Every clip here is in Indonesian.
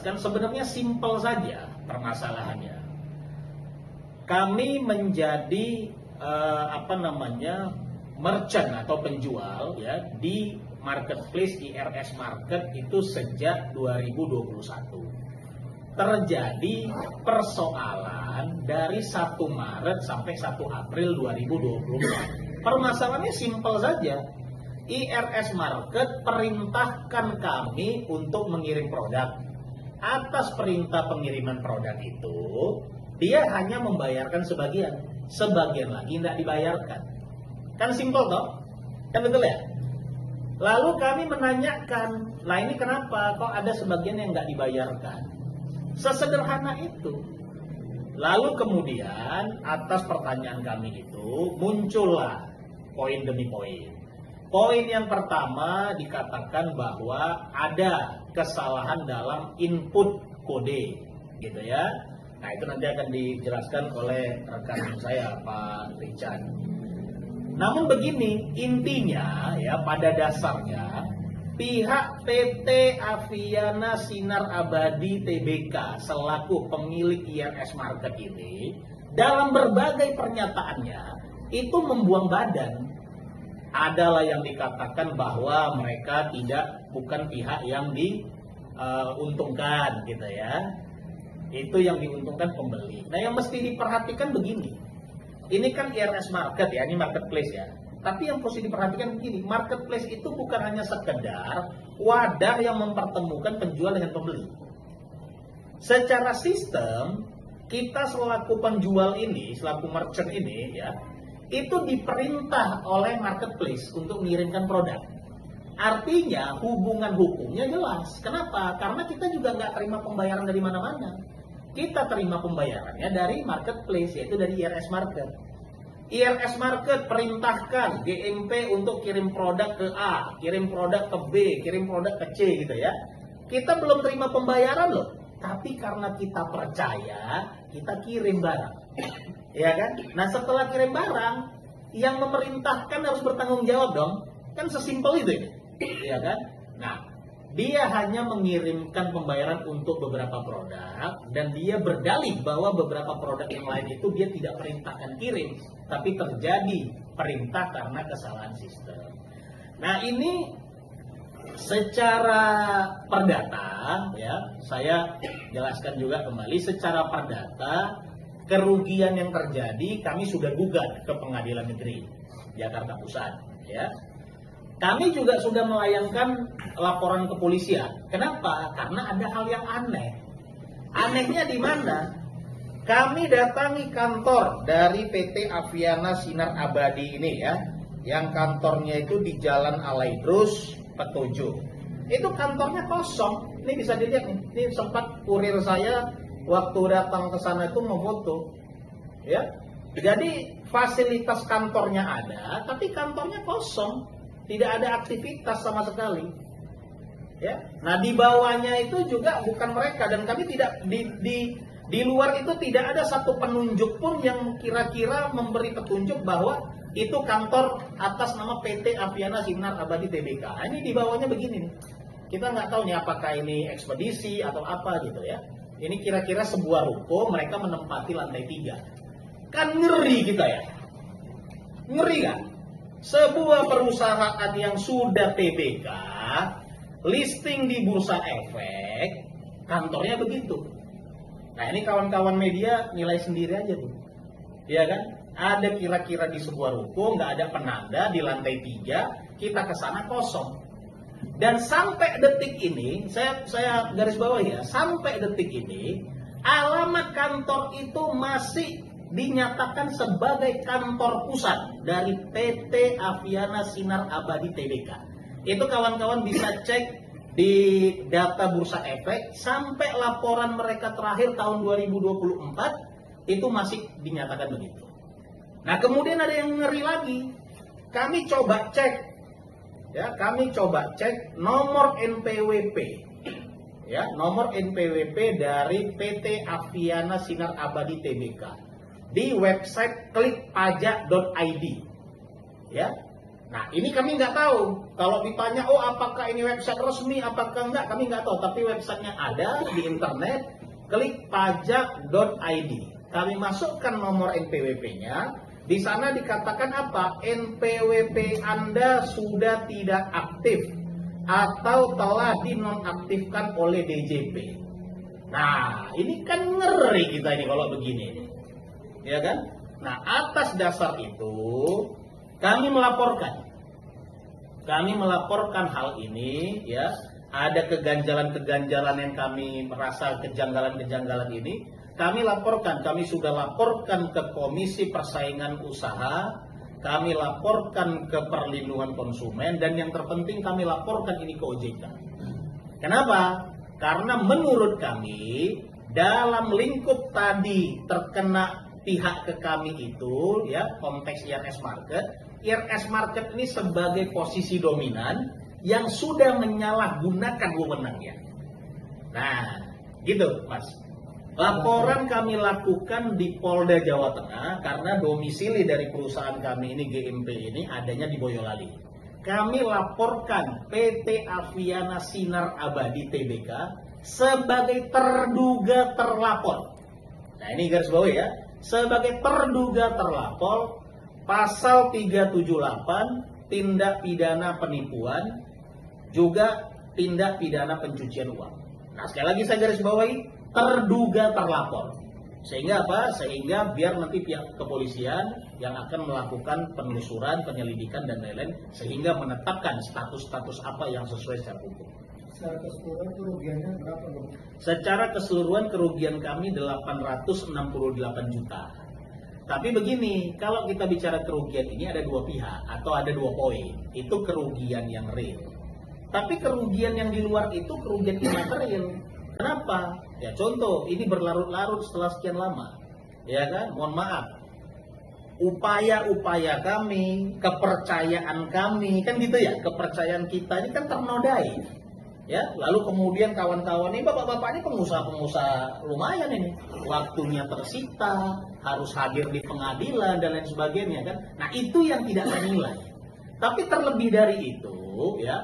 jelaskan, sebenarnya simpel saja permasalahannya. Kami menjadi merchant atau penjual ya di marketplace IRS Market itu sejak 2021. Terjadi persoalan dari 1 Maret sampai 1 April 2024. Permasalahannya simpel saja. IRS Market perintahkan kami untuk mengirim produk. Atas perintah pengiriman produk itu, dia hanya membayarkan sebagian lagi tidak dibayarkan. Kan simpel toh? Kan betul ya? Lalu kami menanyakan, lah ini kenapa kok ada sebagian yang nggak dibayarkan? Sesederhana itu. Lalu kemudian atas pertanyaan kami itu muncullah poin demi poin. Poin yang pertama dikatakan bahwa ada kesalahan dalam input kode, gitu ya. Nah itu nanti akan dijelaskan oleh rekan saya Pak Richard. Namun begini, intinya ya pada dasarnya pihak PT Aviana Sinar Abadi Tbk selaku pemilik IRS Market ini dalam berbagai pernyataannya itu membuang badan. Adalah yang dikatakan bahwa mereka bukan pihak yang diuntungkan gitu ya. Itu yang diuntungkan pembeli. Nah yang mesti diperhatikan begini. Ini kan IRS Market ya, ini marketplace ya. Tapi yang mesti diperhatikan begini, marketplace itu bukan hanya sekedar wadah yang mempertemukan penjual dengan pembeli. Secara sistem, kita selaku penjual ini, selaku merchant ini ya, itu diperintah oleh marketplace untuk mengirimkan produk. Artinya hubungan hukumnya jelas. Kenapa? Karena kita juga nggak terima pembayaran dari mana-mana. Kita terima pembayarannya dari marketplace, yaitu dari IRS Market. IRS Market perintahkan GMP untuk kirim produk ke A, kirim produk ke B, kirim produk ke C gitu ya. Kita belum terima pembayaran loh. Tapi karena kita percaya, kita kirim barang. Ya kan? Nah setelah kirim barang, yang memerintahkan harus bertanggung jawab dong. Kan sesimpel itu ya kan? Nah, dia hanya mengirimkan pembayaran untuk beberapa produk dan dia berdalih bahwa beberapa produk yang lain itu dia tidak perintahkan kirim, tapi terjadi perintah karena kesalahan sistem. Nah, ini secara perdata ya, saya jelaskan juga kembali secara perdata kerugian yang terjadi kami sudah gugat ke Pengadilan Negeri Jakarta Pusat ya. Kami juga sudah melayangkan laporan kepolisian. Kenapa? Karena ada hal yang aneh. Anehnya di mana? Kami datangi kantor dari PT Aviana Sinar Abadi ini ya, yang kantornya itu di Jalan Alaidrus, Petojo. Itu kantornya kosong. Ini bisa dilihat nih. Ini sempat kurir saya waktu datang ke sana itu memfoto. Ya. Jadi fasilitas kantornya ada, tapi kantornya kosong. Tidak ada aktivitas sama sekali. Ya. Nah, di bawahnya itu juga bukan mereka dan kami tidak di luar itu tidak ada satu penunjuk pun yang kira-kira memberi petunjuk bahwa itu kantor atas nama PT Aviana Sinar Abadi Tbk. Nah, ini di bawahnya begini nih. Kita nggak tahu nih apakah ini ekspedisi atau apa gitu ya. Ini kira-kira sebuah ruko, mereka menempati lantai 3. Kan ngeri kita ya. Ngeri kan? Sebuah perusahaan yang sudah TBK, listing di Bursa Efek, kantornya begitu. Nah ini kawan-kawan media nilai sendiri aja tuh. Iya kan? Ada kira-kira di sebuah ruko, nggak ada penanda di lantai 3, kita ke sana kosong. Dan sampai detik ini, saya garis bawah ya, sampai detik ini, alamat kantor itu masih dinyatakan sebagai kantor pusat dari PT Aviana Sinar Abadi Tbk. Itu kawan-kawan bisa cek di data Bursa Efek, sampai laporan mereka terakhir tahun 2024, itu masih dinyatakan begitu. Nah kemudian ada yang ngeri lagi, kami coba cek. Ya, kami coba cek nomor NPWP, ya, nomor NPWP dari PT Aviana Sinar Abadi Tbk di website klikpajak.id, ya. Nah, ini kami nggak tahu. Kalau ditanya, oh apakah ini website resmi, apakah enggak, kami nggak tahu. Tapi websitenya ada di internet, klik pajak.id. Kami masukkan nomor NPWP-nya. Di sana dikatakan apa? NPWP Anda sudah tidak aktif atau telah dinonaktifkan oleh DJP. Nah, ini kan ngeri kita ini kalau begini. Ya kan? Nah, atas dasar itu kami melaporkan hal ini, ya. Ada keganjalan-keganjalan yang kami merasa kejanggalan-kejanggalan ini, kami laporkan. Kami sudah laporkan ke Komisi Persaingan Usaha, kami laporkan ke Perlindungan Konsumen, dan yang terpenting kami laporkan ini ke OJK. Kenapa? Karena menurut kami dalam lingkup tadi terkena pihak ke kami itu, ya, konteks IRS Market ini sebagai posisi dominan yang sudah menyalahgunakan wewenangnya. Nah, gitu, Mas. Laporan kami lakukan di Polda Jawa Tengah karena domisili dari perusahaan kami ini, GMP ini, adanya di Boyolali. Kami laporkan PT Aviana Sinar Abadi Tbk sebagai terduga terlapor. Nah, ini garis bawah ya. Sebagai terduga terlapor, pasal 378 tindak pidana penipuan, juga tindak pidana pencucian uang. Nah, sekali lagi saya garis bawahi, terduga terlapor. Sehingga apa? Sehingga biar nanti pihak kepolisian yang akan melakukan penelusuran, penyelidikan, dan lain-lain, sehingga menetapkan status-status apa yang sesuai secara hukum. Secara keseluruhan kerugiannya berapa, Bang? Secara keseluruhan kerugian kami 868 juta. Tapi begini, kalau kita bicara kerugian ini ada dua pihak atau ada dua poin. Itu kerugian yang real. Tapi kerugian yang di luar itu kerugian imaterial. Kenapa? Ya contoh, ini berlarut-larut setelah sekian lama. Ya kan? Mohon maaf. Upaya-upaya kami, kepercayaan kami, kan gitu ya, kepercayaan kita ini kan ternodai. Ya, lalu kemudian kawan-kawan ini, bapak-bapak ini pengusaha-pengusaha lumayan ini, waktunya tersita, harus hadir di pengadilan dan lain sebagainya kan. Nah, itu yang tidak ternilai. Tapi terlebih dari itu, ya,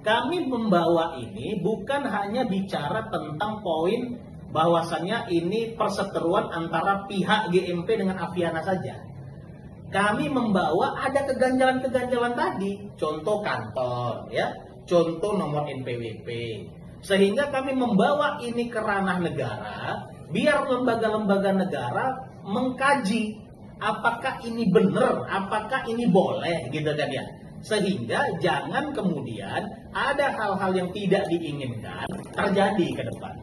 kami membawa ini bukan hanya bicara tentang poin bahwasannya ini perseteruan antara pihak GMP dengan Aviana saja. Kami membawa ada keganjalan-keganjalan tadi, contoh kantor, ya, contoh nomor NPWP. Sehingga kami membawa ini ke ranah negara, biar lembaga-lembaga negara mengkaji apakah ini benar, apakah ini boleh, gitu kan ya. Sehingga jangan kemudian ada hal-hal yang tidak diinginkan terjadi ke depan.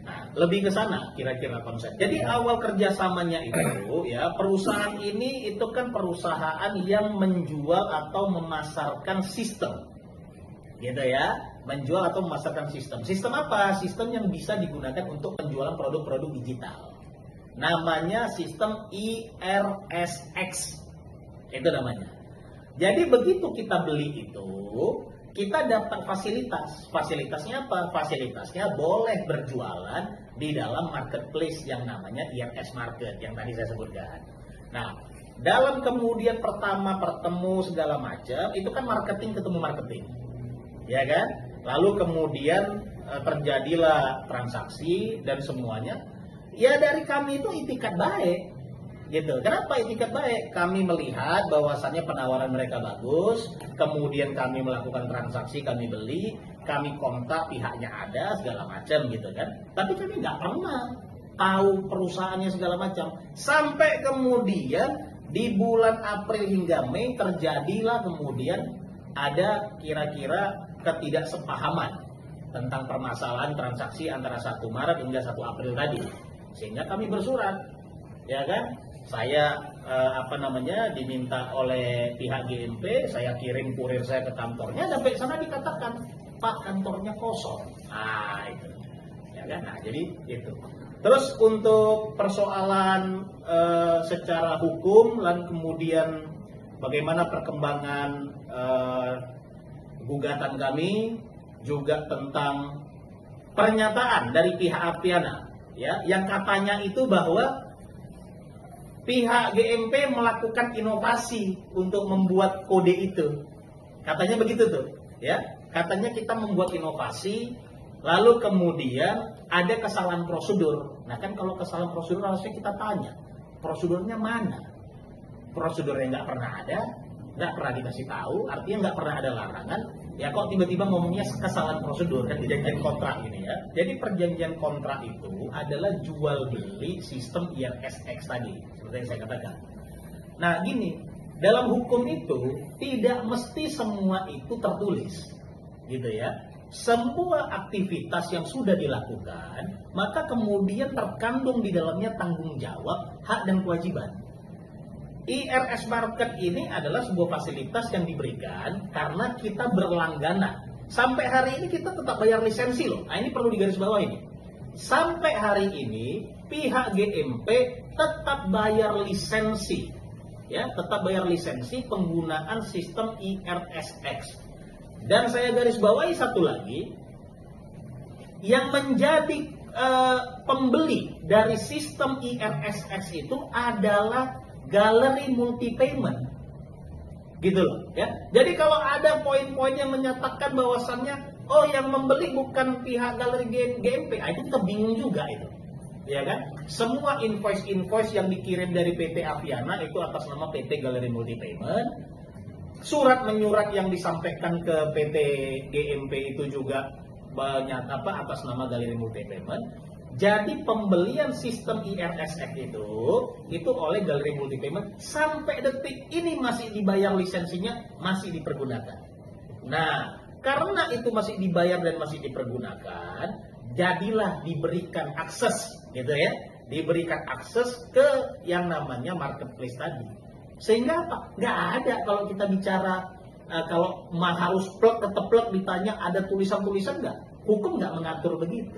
Nah, lebih ke sana kira-kira konsep. Jadi awal kerjasamanya itu, ya, perusahaan ini itu kan perusahaan yang menjual atau memasarkan sistem, gitu ya, menjual atau memasarkan sistem. Sistem apa? Sistem yang bisa digunakan untuk penjualan produk-produk digital. Namanya sistem IRSX, itu namanya. Jadi begitu kita beli itu, kita dapat fasilitas. Fasilitasnya apa? Fasilitasnya boleh berjualan di dalam marketplace yang namanya IRS Market yang tadi saya sebutkan. Nah, dalam kemudian pertama bertemu segala macam, itu kan marketing ketemu marketing. Ya kan? Lalu kemudian terjadilah transaksi dan semuanya. Ya dari kami itu itikat baik. Gitu. Kenapa itikat baik? Kami melihat bahwasannya penawaran mereka bagus, kemudian kami melakukan transaksi, kami beli, kami kontak pihaknya ada segala macam gitu kan. Tapi kami nggak pernah tahu perusahaannya segala macam. Sampai kemudian di bulan April hingga Mei terjadilah kemudian ada kira-kira ketidaksepahaman tentang permasalahan transaksi antara 1 Maret hingga 1 April tadi. Sehingga kami bersurat, ya kan? Saya diminta oleh pihak GMP, saya kirim kurir saya ke kantornya, sampai sana dikatakan, Pak, kantornya kosong. Nah, itu. Ya kan? Nah, jadi itu. Terus untuk persoalan secara hukum dan kemudian bagaimana perkembangan gugatan kami, juga tentang pernyataan dari pihak Aviana, ya, yang katanya itu bahwa pihak GMP melakukan inovasi untuk membuat kode itu. Katanya begitu tuh, ya. Katanya kita membuat inovasi, lalu kemudian ada kesalahan prosedur. Nah kan kalau kesalahan prosedur harusnya kita tanya, prosedurnya mana? Prosedurnya nggak pernah ada, nggak pernah dikasih tahu, artinya nggak pernah ada larangan. Ya kok tiba-tiba ngomongnya kesalahan prosedur, kan perjanjian kontrak ini ya. Jadi perjanjian kontrak itu adalah jual beli sistem IRSX tadi, seperti yang saya katakan. Nah gini, dalam hukum itu tidak mesti semua itu tertulis, gitu ya. Semua aktivitas yang sudah dilakukan, maka kemudian terkandung di dalamnya tanggung jawab, hak dan kewajiban. IRS Market ini adalah sebuah fasilitas yang diberikan karena kita berlangganan. Sampai hari ini kita tetap bayar lisensi loh. Nah ini perlu digarisbawahi ini. Sampai hari ini pihak GMP tetap bayar lisensi, ya, tetap bayar lisensi penggunaan sistem IRSX. Dan saya garis bawahi satu lagi, yang menjadi pembeli dari sistem IRSX itu adalah galeri multi payment, gitu loh, ya. Jadi kalau ada poin-poin yang menyatakan bahwasannya, oh yang membeli bukan pihak galeri GMP, itu kita bingung juga itu, ya kan? Semua invoice yang dikirim dari PT Aviana itu atas nama PT Galeri Multi Payment. Surat menyurat yang disampaikan ke PT GMP itu juga banyak atas nama Galeri Multi Payment. Jadi pembelian sistem IRSX itu oleh Galeri Multi Payment sampai detik ini masih dibayar lisensinya, masih dipergunakan. Nah, karena itu masih dibayar dan masih dipergunakan, jadilah diberikan akses, gitu ya, diberikan akses ke yang namanya marketplace tadi. Sehingga apa? Nggak ada kalau kita bicara kalau harus plug tetap plug ditanya ada tulisan-tulisan nggak? Hukum nggak mengatur begitu.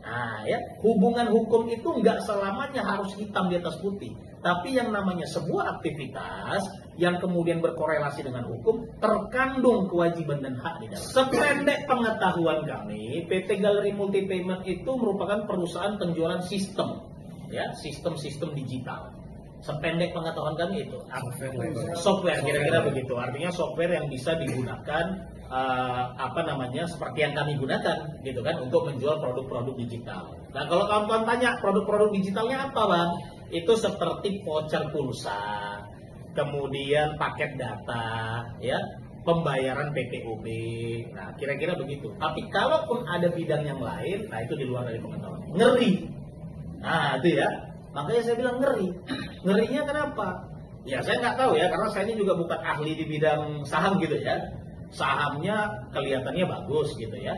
Nah ya, hubungan hukum itu nggak selamanya harus hitam di atas putih. Tapi yang namanya sebuah aktivitas yang kemudian berkorelasi dengan hukum, terkandung kewajiban dan hak di dalam. Sependek pengetahuan kami, PT Galeri Multi Payment itu merupakan perusahaan penjualan sistem, ya, sistem-sistem digital. Sependek pengetahuan kami itu software, kira-kira begitu. Artinya software yang bisa digunakan seperti yang kami gunakan, gitu kan, untuk menjual produk-produk digital. Nah kalau kawan-kawan tanya produk-produk digitalnya apa, Bang? Itu seperti voucher pulsa, kemudian paket data, ya, pembayaran PPOB. Nah kira-kira begitu. Tapi kalaupun ada bidang yang lain, nah itu di luar dari pengetahuan. Ngeri. Nah itu ya. Makanya saya bilang ngeri. Ngerinya kenapa? Ya saya nggak tahu ya, karena saya ini juga bukan ahli di bidang saham gitu ya. Sahamnya kelihatannya bagus gitu ya.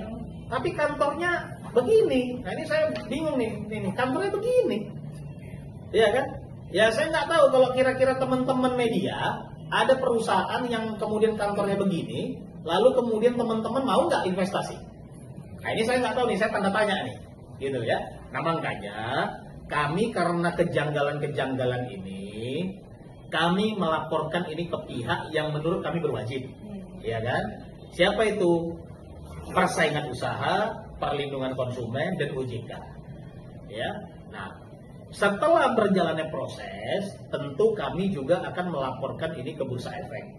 Tapi kantornya begini. Nah ini saya bingung nih kantornya begini. Iya kan? Ya saya nggak tahu kalau kira-kira teman-teman media ada perusahaan yang kemudian kantornya begini, lalu kemudian teman-teman mau nggak investasi? Nah ini saya nggak tahu nih, saya tanda tanya nih, gitu ya. Nah makanya kami karena kejanggalan-kejanggalan ini, kami melaporkan ini ke pihak yang menurut kami berwajib, ya kan? Siapa itu? Persaingan Usaha, Perlindungan Konsumen, dan OJK. Ya, nah setelah berjalannya proses, tentu kami juga akan melaporkan ini ke Bursa Efek,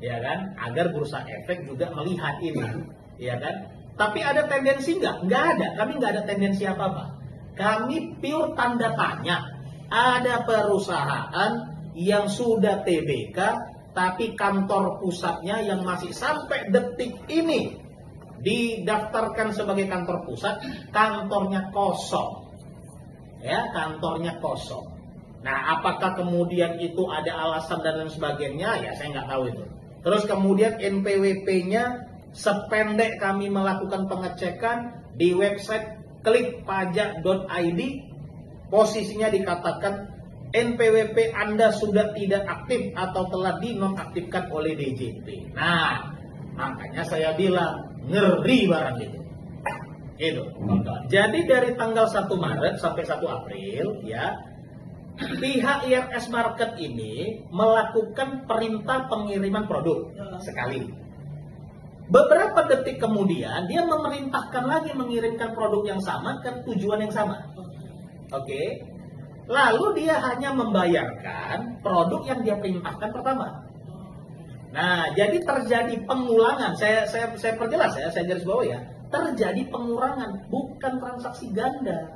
ya kan? Agar Bursa Efek juga melihat ini, ya kan? Tapi ada tendensi nggak? Nggak ada. Kami nggak ada tendensi apa-apa. Kami pure tanda tanya. Ada perusahaan yang sudah TBK, tapi kantor pusatnya yang masih sampai detik ini didaftarkan sebagai kantor pusat, kantornya kosong. Ya, kantornya kosong. Nah, apakah kemudian itu ada alasan dan lain sebagainya? Ya, saya nggak tahu itu. Terus kemudian NPWP-nya sependek kami melakukan pengecekan di website klikpajak.id, posisinya dikatakan NPWP Anda sudah tidak aktif atau telah dinonaktifkan oleh DJP. Nah, makanya saya bilang ngeri barang itu. Gitu. Jadi dari tanggal 1 Maret sampai 1 April ya, pihak IRS Market ini melakukan perintah pengiriman produk sekali. Beberapa detik kemudian dia memerintahkan lagi mengirimkan produk yang sama ke tujuan yang sama. Oke. Lalu dia hanya membayarkan produk yang dia perintahkan pertama. Nah, jadi terjadi pengulangan. Saya perjelas ya, saya garis bawah ya. Terjadi pengurangan, bukan transaksi ganda.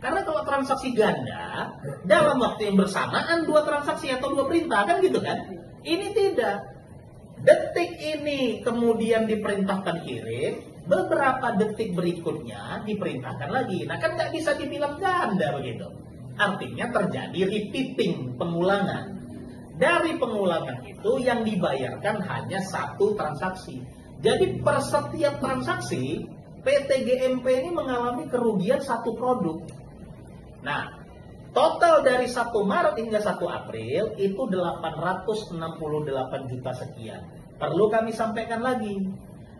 Karena kalau transaksi ganda, dalam waktu yang bersamaan dua transaksi atau dua perintah, kan gitu kan? Ini tidak. Detik ini kemudian diperintahkan kirim, beberapa detik berikutnya diperintahkan lagi. Nah kan nggak bisa dibilang ganda begitu. Artinya terjadi repeating, pengulangan. Dari pengulangan itu yang dibayarkan hanya satu transaksi. Jadi per setiap transaksi, PT GMP ini mengalami kerugian satu produk. Nah, total dari 1 Maret hingga 1 April itu 868 juta sekian. Perlu kami sampaikan lagi,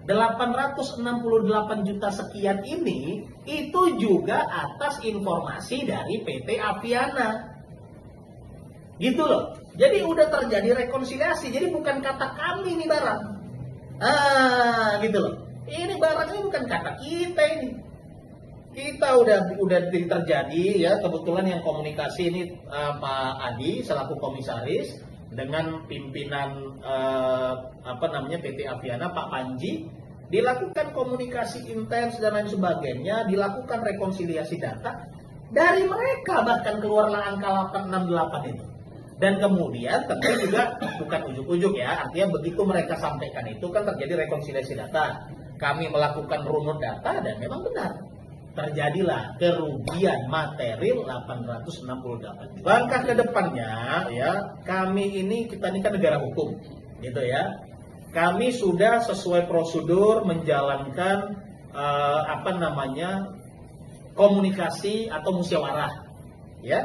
868 juta sekian ini itu juga atas informasi dari PT Aviana. Gitu loh. Jadi udah terjadi rekonsiliasi. Jadi bukan kata kami ini barang. Gitu loh. Ini barang ini bukan kata kita ini. Kita udah terjadi ya, kebetulan yang komunikasi ini Pak Adi selaku komisaris dengan pimpinan PT Aviana Pak Panji, dilakukan komunikasi intens dan lain sebagainya, dilakukan rekonsiliasi data dari mereka, bahkan keluarlah angka 868 itu. Dan kemudian tentu juga bukan ujuk-ujuk ya, artinya begitu mereka sampaikan itu kan terjadi rekonsiliasi data. Kami melakukan runut data dan memang benar. Terjadilah kerugian material 868 juta. Langkah ke depannya ya, kita ini kan negara hukum gitu ya. Kami sudah sesuai prosedur menjalankan komunikasi atau musyawarah ya.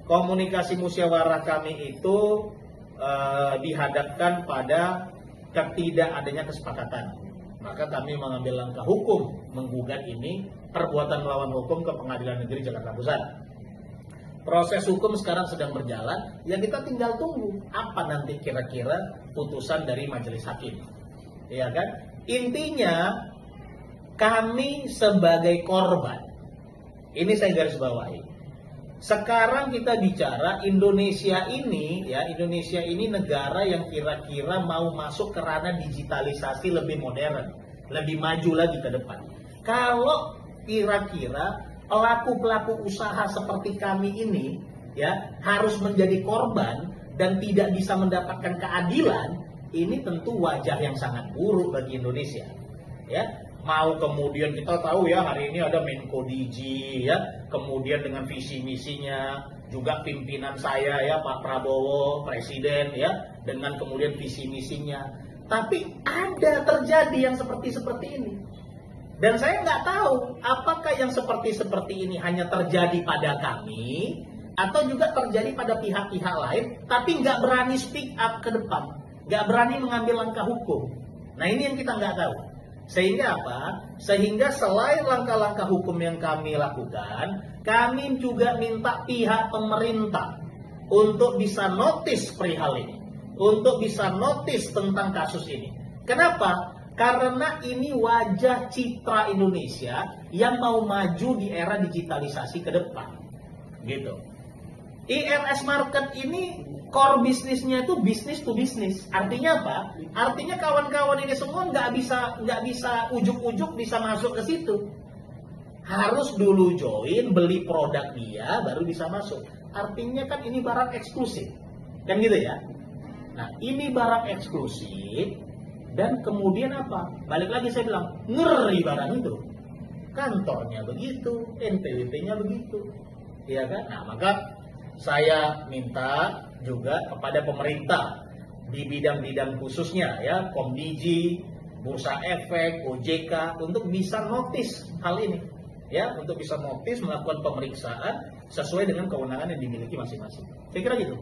Komunikasi musyawarah kami itu dihadapkan pada ketidakadanya kesepakatan. Maka kami mengambil langkah hukum menggugat ini perbuatan melawan hukum ke Pengadilan Negeri Jakarta Pusat. Proses hukum sekarang sedang berjalan, ya kita tinggal tunggu apa nanti kira-kira putusan dari majelis hakim. Ya kan? Intinya kami sebagai korban, ini saya garis bawahi. Sekarang kita bicara Indonesia ini negara yang kira-kira mau masuk ke ranah digitalisasi lebih modern, lebih maju lagi ke depan. Kalau kira-kira pelaku-pelaku usaha seperti kami ini ya harus menjadi korban dan tidak bisa mendapatkan keadilan, ini tentu wajah yang sangat buruk bagi Indonesia. Ya, mau kemudian kita tahu ya hari ini ada Menko Digi ya, kemudian dengan visi misinya juga pimpinan saya ya Pak Prabowo Presiden ya, dengan kemudian visi misinya. Tapi ada terjadi yang seperti ini. Dan saya nggak tahu apakah yang seperti ini hanya terjadi pada kami atau juga terjadi pada pihak-pihak lain, tapi nggak berani speak up ke depan, nggak berani mengambil langkah hukum. Nah ini yang kita nggak tahu. Sehingga apa? Sehingga selain langkah-langkah hukum yang kami lakukan, kami juga minta pihak pemerintah untuk bisa notice perihal ini, untuk bisa notice tentang kasus ini. Kenapa? Karena ini wajah citra Indonesia yang mau maju di era digitalisasi ke depan. Gitu. IRS Market ini core bisnisnya itu bisnis to bisnis. Artinya apa? Artinya kawan-kawan ini semua nggak bisa ujuk-ujuk bisa masuk ke situ. Harus dulu join, beli produk dia, baru bisa masuk. Artinya kan ini barang eksklusif. Kan gitu ya? Nah, ini barang eksklusif. Dan kemudian apa? Balik lagi saya bilang, ngeri barang itu. Kantornya begitu, NPWP-nya begitu. Ya kan? Nah, maka saya minta juga kepada pemerintah di bidang-bidang khususnya ya, Komdigi, Bursa Efek, OJK untuk bisa notice hal ini. Ya, untuk bisa notice melakukan pemeriksaan sesuai dengan kewenangan yang dimiliki masing-masing. Saya kira gitu.